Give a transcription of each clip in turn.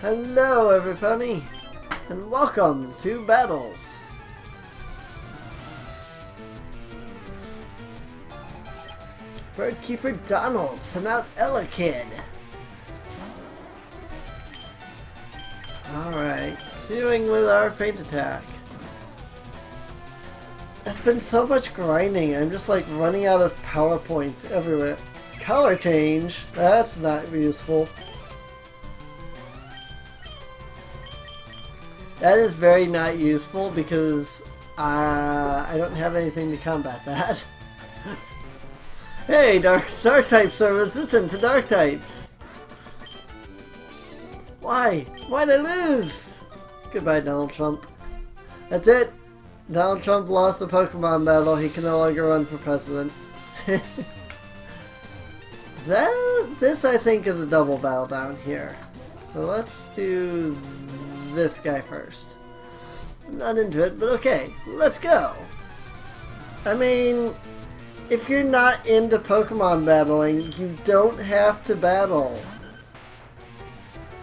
Hello everybody, and welcome to Battles. Birdkeeper Donald, send out Ella Kid. Alright, continuing with our feint attack. There's been so much grinding, I'm just like running out of PowerPoints everywhere. Color change, that's not useful. That is very not useful because I don't have anything to combat that. Hey, dark types are resistant to dark types. Why? Why'd I lose? Goodbye, Donald Trump. That's it. Donald Trump lost the Pokemon battle. He can no longer run for president. This I think is a double battle down here. So let's do this guy first. I'm not into it, but okay, let's go. I mean, if you're not into Pokemon battling, you don't have to battle.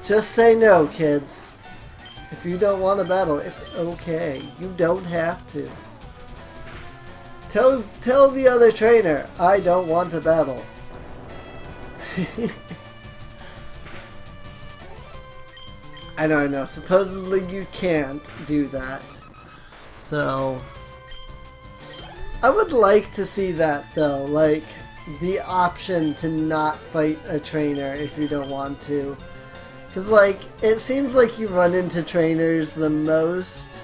Just say no, kids. If you don't want to battle, it's okay. You don't have to. Tell the other trainer, I don't want to battle. I know, supposedly you can't do that. So, I would like to see that though, like, the option to not fight a trainer if you don't want to. Because, like, it seems like you run into trainers the most,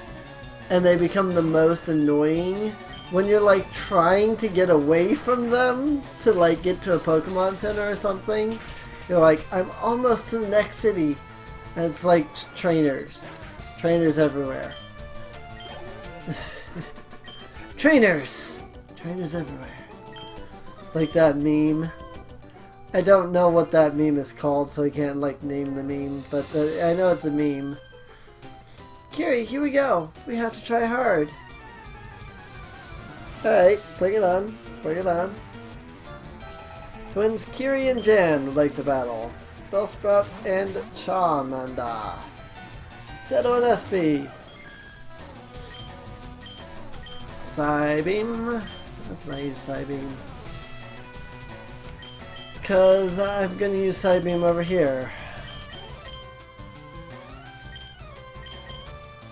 and they become the most annoying when you're, like, trying to get away from them to, like, get to a Pokemon Center or something. You're like, I'm almost to the next city. And it's like trainers. Trainers everywhere. Trainers! Trainers everywhere. It's like that meme. I don't know what that meme is called, so I can't like name the meme, but I know it's a meme. Kiri, here we go. We have to try hard. Alright, bring it on. Bring it on. Twins Kiri and Jan would like to battle. Bellsprout and Charmander. Shadow and SB. Psybeam. Let's not use Psybeam. Because I'm going to use Psybeam over here.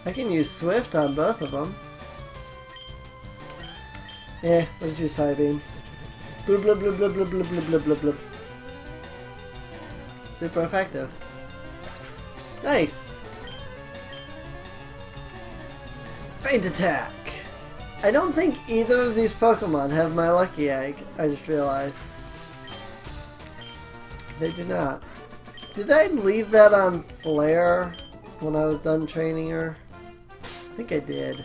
I can use Swift on both of them. Yeah, let's use Psybeam. Blub blub blub blub blub blub blub blub blub. Super effective. Nice! Feint attack! I don't think either of these Pokemon have my lucky egg, I just realized. They do not. Did I leave that on Flare when I was done training her? I think I did.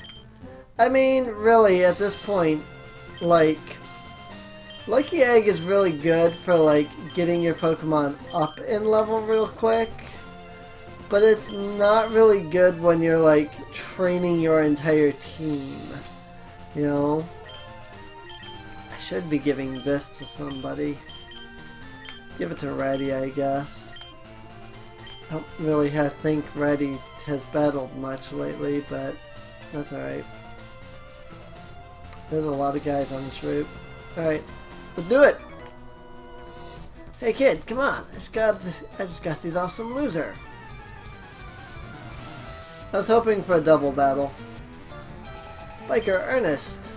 I mean, really, at this point, like, Lucky Egg is really good for, like, getting your Pokemon up in level real quick, but it's not really good when you're, like, training your entire team, you know? I should be giving this to somebody. Give it to Reddy, I guess. Don't really think Reddy has battled much lately, but that's alright. There's a lot of guys on this route. Alright. Let's do it! Hey kid, come on! I just got these off some loser. I was hoping for a double battle. Biker Ernest.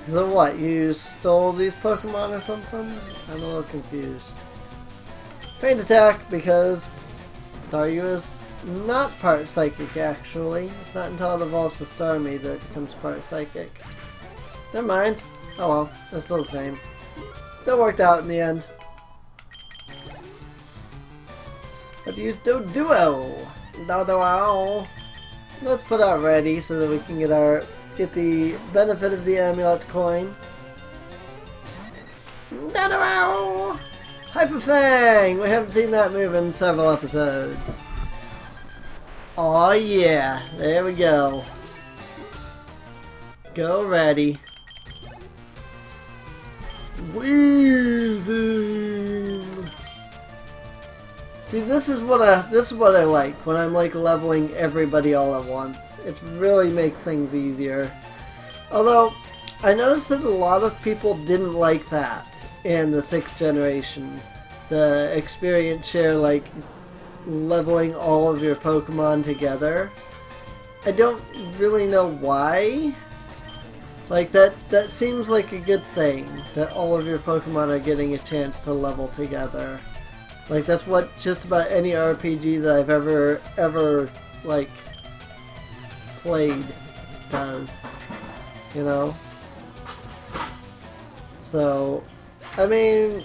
So what? You stole these Pokemon or something? I'm a little confused. Feint attack because Daryu is not part psychic actually. It's not until it evolves to Starmie that it becomes part psychic. Never mind. Oh well, they're still the same. Still worked out in the end. Let's use Duo. Let's put out Reddy so that we can get the benefit of the amulet coin. Dodo! Hyper Fang! We haven't seen that move in several episodes. Oh yeah, there we go. Go Reddy. Wheezing! See, this is what I like when I'm like leveling everybody all at once. It really makes things easier. Although I noticed that a lot of people didn't like that in the 6th generation. The experience share, like leveling all of your Pokemon together. I don't really know why. Like that seems like a good thing, that all of your Pokemon are getting a chance to level together. Like that's what just about any RPG that I've ever like played does, you know? So, I mean,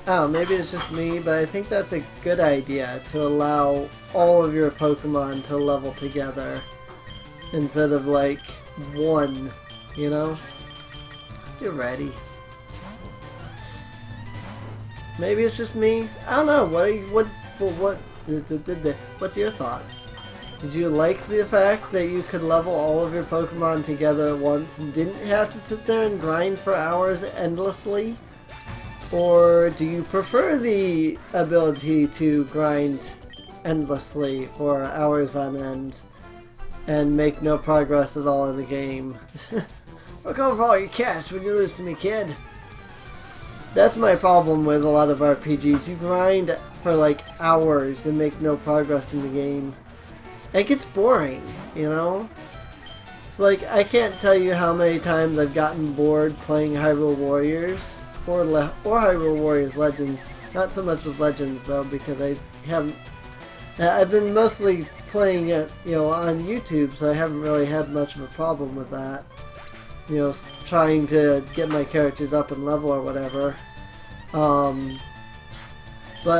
I don't know, maybe it's just me, but I think that's a good idea to allow all of your Pokemon to level together instead of like one, you know? Just do ready. Maybe it's just me. I don't know. What's your thoughts? Did you like the fact that you could level all of your Pokemon together at once and didn't have to sit there and grind for hours endlessly? Or do you prefer the ability to grind endlessly for hours on end and make no progress at all in the game? Look over all your cash when you lose to me, kid. That's my problem with a lot of RPGs. You grind for like hours and make no progress in the game. It gets boring, you know? It's like, I can't tell you how many times I've gotten bored playing Hyrule Warriors or Hyrule Warriors Legends. Not so much with Legends though, because I've been mostly playing it, you know, on YouTube, so I haven't really had much of a problem with that. You know, trying to get my characters up in level or whatever. But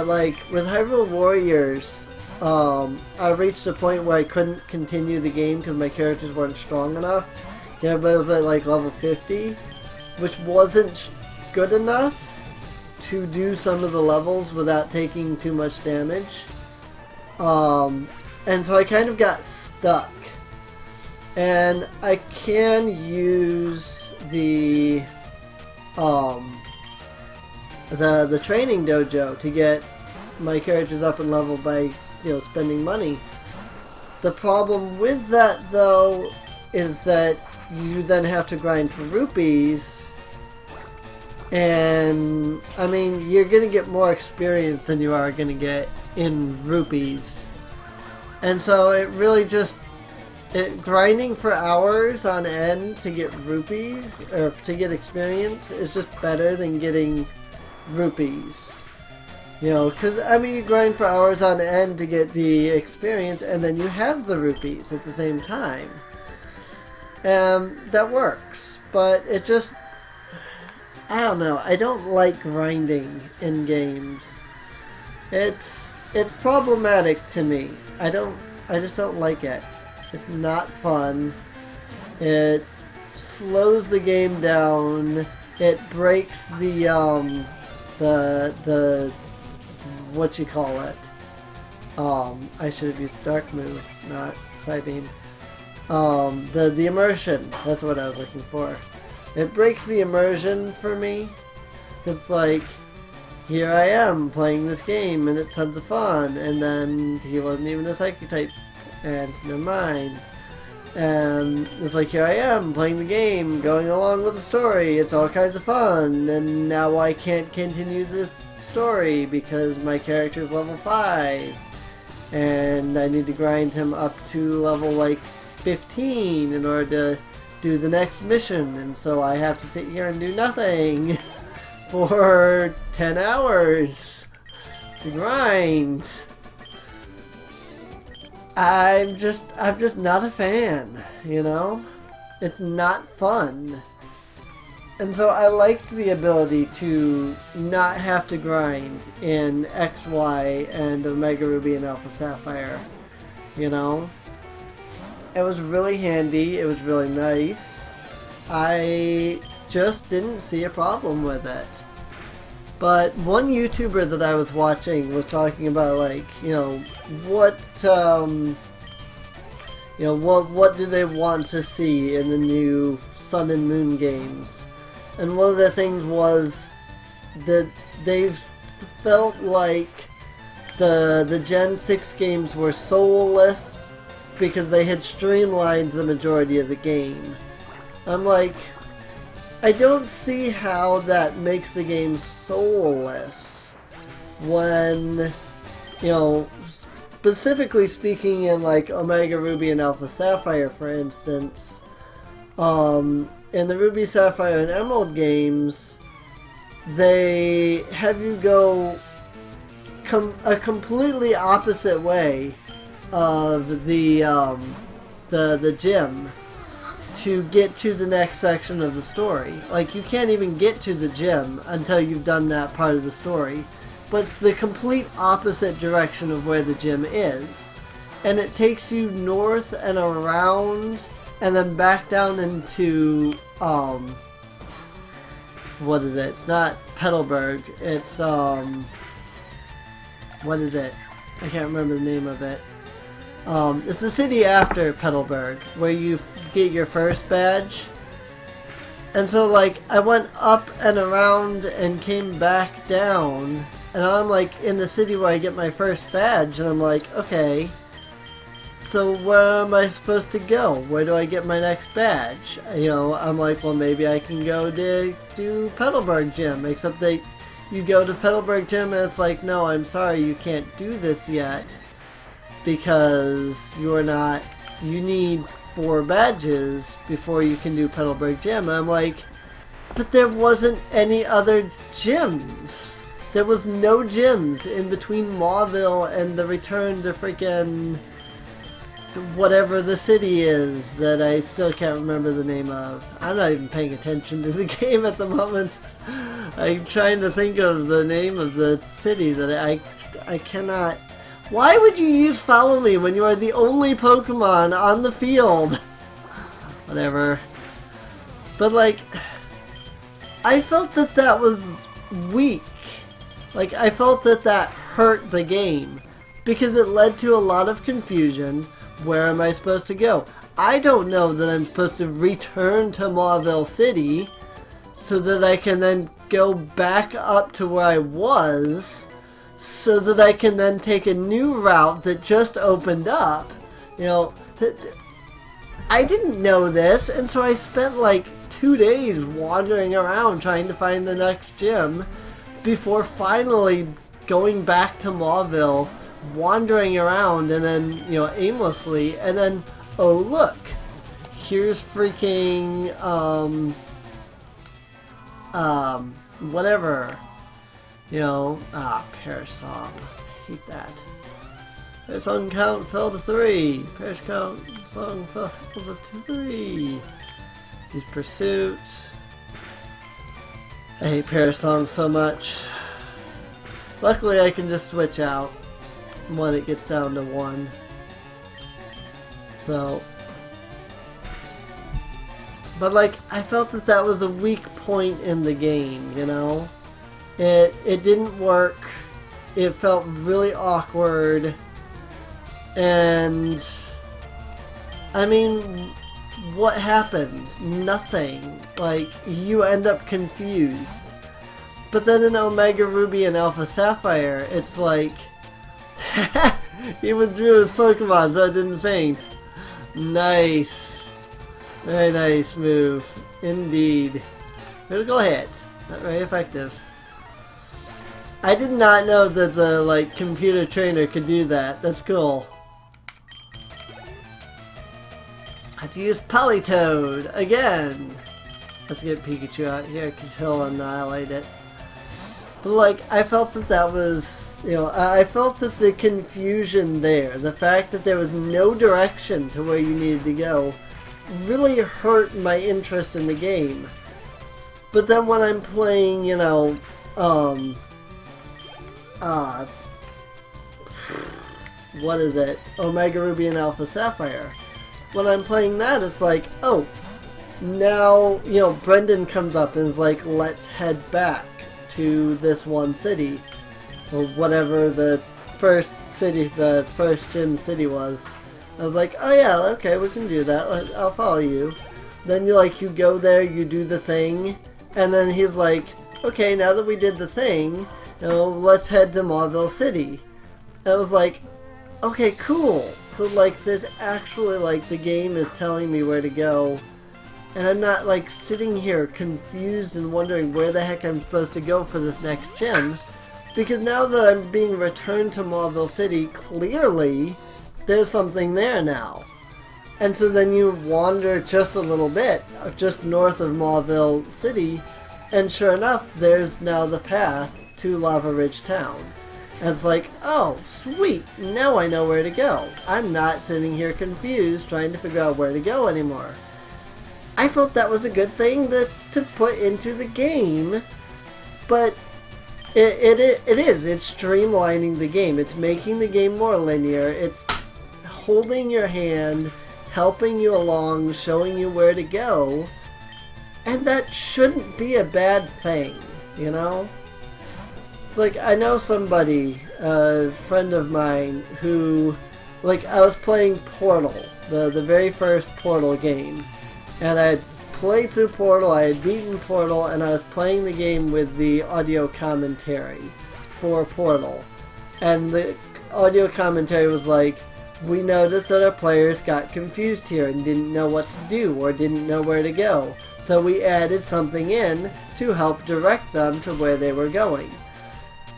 like with Hyrule Warriors, I reached a point where I couldn't continue the game because my characters weren't strong enough. Yeah, but it was at like level 50, which wasn't good enough to do some of the levels without taking too much damage. And so I kind of got stuck. And I can use the training dojo to get my characters up in level by, you know, spending money. The problem with that though is that you then have to grind for rupees, and I mean you're gonna get more experience than you are gonna get in rupees, and so it really just grinding for hours on end to get rupees or to get experience is just better than getting rupees. You know, because I mean you grind for hours on end to get the experience and then you have the rupees at the same time. That works, but it just, I don't know, I don't like grinding in games. It's problematic to me. I just don't like it. It's not fun. It slows the game down. It breaks the what you call it. I should have used Dark Move, not Psybeam. The immersion. That's what I was looking for. It breaks the immersion for me. It's like, here I am playing this game and it's tons of fun, and then he wasn't even a Psychic type. And never mind. And it's like, here I am playing the game, going along with the story, it's all kinds of fun, and now I can't continue this story because my character's level 5 and I need to grind him up to level like 15 in order to do the next mission, and so I have to sit here and do nothing for 10 hours to grind. I'm just not a fan, you know? It's not fun. And so I liked the ability to not have to grind in X, Y, and Omega Ruby and Alpha Sapphire, you know? It was really handy, it was really nice. I just didn't see a problem with it. But one YouTuber that I was watching was talking about, like, you know, what do they want to see in the new Sun and Moon games? And one of the things was that they've felt like the Gen 6 games were soulless because they had streamlined the majority of the game. I'm like, I don't see how that makes the game soulless when, you know, specifically speaking in like Omega Ruby and Alpha Sapphire, for instance, in the Ruby, Sapphire, and Emerald games, they have you go a completely opposite way of the gym to get to the next section of the story. Like, you can't even get to the gym until you've done that part of the story. But it's the complete opposite direction of where the gym is. And it takes you north and around and then back down into, what is it? It's not Petalburg. It's, what is it? I can't remember the name of it. It's the city after Petalburg, where you get your first badge. And so, like, I went up and around and came back down, and I'm, like, in the city where I get my first badge, and I'm like, okay, so where am I supposed to go? Where do I get my next badge? You know, I'm like, well, maybe I can go to do Petalburg Gym, except that you go to Petalburg Gym and it's like, no, I'm sorry, you can't do this yet, because you need 4 badges before you can do Petalburg Gym. And I'm like, but there wasn't any other gyms. There was no gyms in between Mauville and the return to freaking whatever the city is that I still can't remember the name of. I'm not even paying attention to the game at the moment. I'm trying to think of the name of the city that I cannot. Why would you use Follow Me when you are the only Pokemon on the field? Whatever. But, like, I felt that that was weak. Like, I felt that that hurt the game, because it led to a lot of confusion. Where am I supposed to go? I don't know that I'm supposed to return to Mauville City so that I can then go back up to where I was, so that I can then take a new route that just opened up. You know, I didn't know this, and so I spent like 2 days wandering around trying to find the next gym before finally going back to Mauville, wandering around and then, you know, aimlessly, and then, oh look, here's freaking, whatever. You know, Parish Song. I hate that. Parish Song count fell to 3. Parish count song fell to 3. She's Pursuit. I hate Parish Song so much. Luckily I can just switch out when it gets down to 1. So. But like, I felt that that was a weak point in the game, you know? It didn't work. It felt really awkward. And I mean, what happens? Nothing. Like, you end up confused. But then in Omega Ruby and Alpha Sapphire, it's like he withdrew his Pokemon so it didn't faint. Nice. Very nice move. Indeed. Critical hit. Not very effective. I did not know that the, like, computer trainer could do that. That's cool. I have to use Politoed again. Let's get Pikachu out here because he'll annihilate it. But, like, I felt that that was, you know, I felt that the confusion there, the fact that there was no direction to where you needed to go, really hurt my interest in the game. But then when I'm playing, you know, what is it? Omega Ruby and Alpha Sapphire. When I'm playing that, it's like, oh, now, you know, Brendan comes up and is like, let's head back to this one city, or whatever the first city, the first gym city was. I was like, oh yeah, okay, we can do that. I'll follow you. Then you go there, you do the thing, and then he's like, okay, now that we did the thing, you know, let's head to Mauville City. I was like, okay, cool. So like there's actually like the game is telling me where to go. And I'm not like sitting here confused and wondering where the heck I'm supposed to go for this next gym. Because now that I'm being returned to Mauville City, clearly there's something there now. And so then you wander just a little bit, just north of Mauville City, and sure enough, there's now the path to Lava Ridge Town. And it's like, oh, sweet, now I know where to go. I'm not sitting here confused trying to figure out where to go anymore. I felt that was a good thing to put into the game, but it is. It's streamlining the game. It's making the game more linear. It's holding your hand, helping you along, showing you where to go, and that shouldn't be a bad thing, you know? It's like, I know somebody, a friend of mine, who, like, I was playing Portal, the very first Portal game, and I had played through Portal, I had beaten Portal, and I was playing the game with the audio commentary for Portal. And the audio commentary was like, we noticed that our players got confused here and didn't know what to do or didn't know where to go. So we added something in to help direct them to where they were going.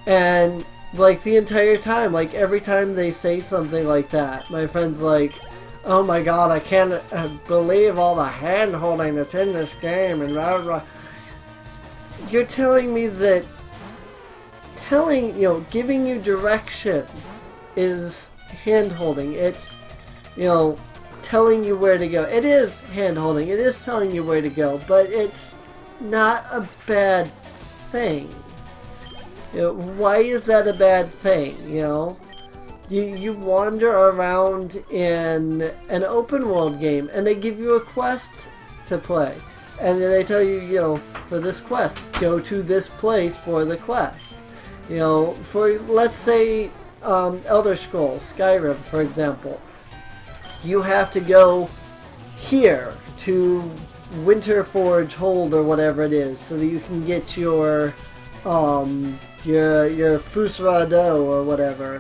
And like the entire time, like every time they say something like that, my friend's like, oh my god, I can't believe all the hand holding that's in this game and blah blah. You're telling me that giving you direction is hand holding. It's, telling you where to go. It is hand holding. It is telling you where to go, but it's not a bad thing. Why is that a bad thing? You wander around in an open world game and they give you a quest to play. And then they tell you, for this quest, go to this place for the quest. For, let's say, Elder Scrolls, Skyrim, for example. You have to go here to Winterforge Hold or whatever it is so that you can get your Fusrado or whatever.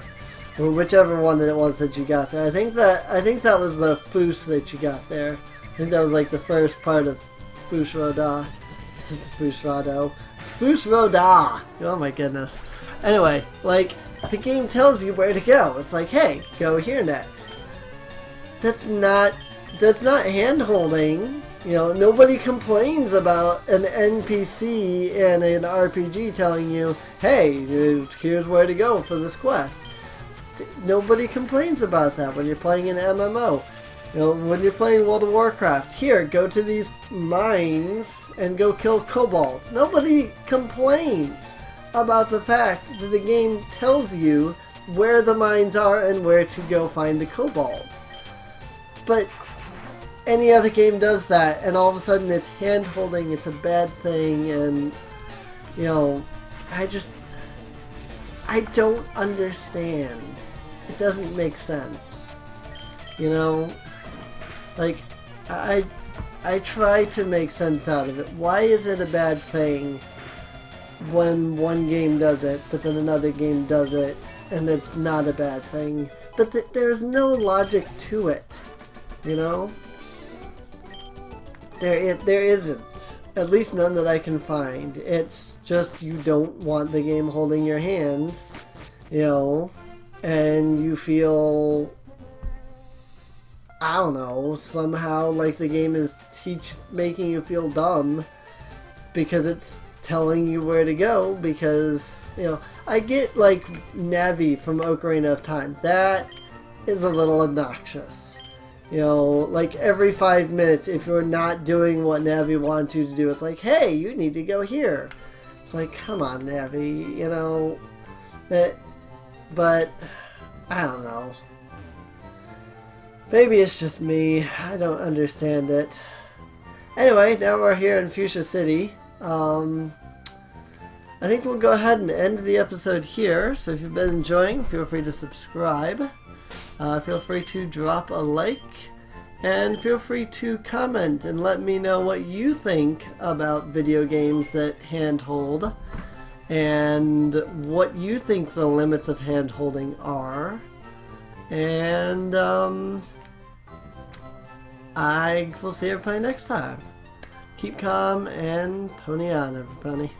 Or whichever one that it was that you got there. I think that was the Fus that you got there. I think that was like the first part of Fusrada. Fusrado. It's Fusroda! Oh my goodness. Anyway, like, the game tells you where to go. It's like, hey, go here next. That's not hand-holding. Nobody complains about an NPC in an RPG telling you, hey, here's where to go for this quest. Nobody complains about that when you're playing an MMO. When you're playing World of Warcraft, here, go to these mines and go kill kobolds. Nobody complains about the fact that the game tells you where the mines are and where to go find the kobolds. But any other game does that, and all of a sudden it's hand-holding, it's a bad thing, and, I don't understand. It doesn't make sense. Like, I try to make sense out of it. Why is it a bad thing when one game does it, but then another game does it, and it's not a bad thing? But there's no logic to it, There isn't. At least none that I can find. It's just you don't want the game holding your hand, and you feel, I don't know, somehow like the game is making you feel dumb because it's telling you where to go, because, I get, like, Navi from Ocarina of Time. That is a little obnoxious. Like, every 5 minutes, if you're not doing what Navi wants you to do, it's like, hey, you need to go here. It's like, come on, Navi, but, I don't know. Maybe it's just me. I don't understand it. Anyway, now we're here in Fuchsia City. I think we'll go ahead and end the episode here. So if you've been enjoying, feel free to subscribe. Feel free to drop a like. And feel free to comment and let me know what you think about video games that handhold. and what you think the limits of hand holding are. And I will see everybody next time. Keep calm and pony on, everybody.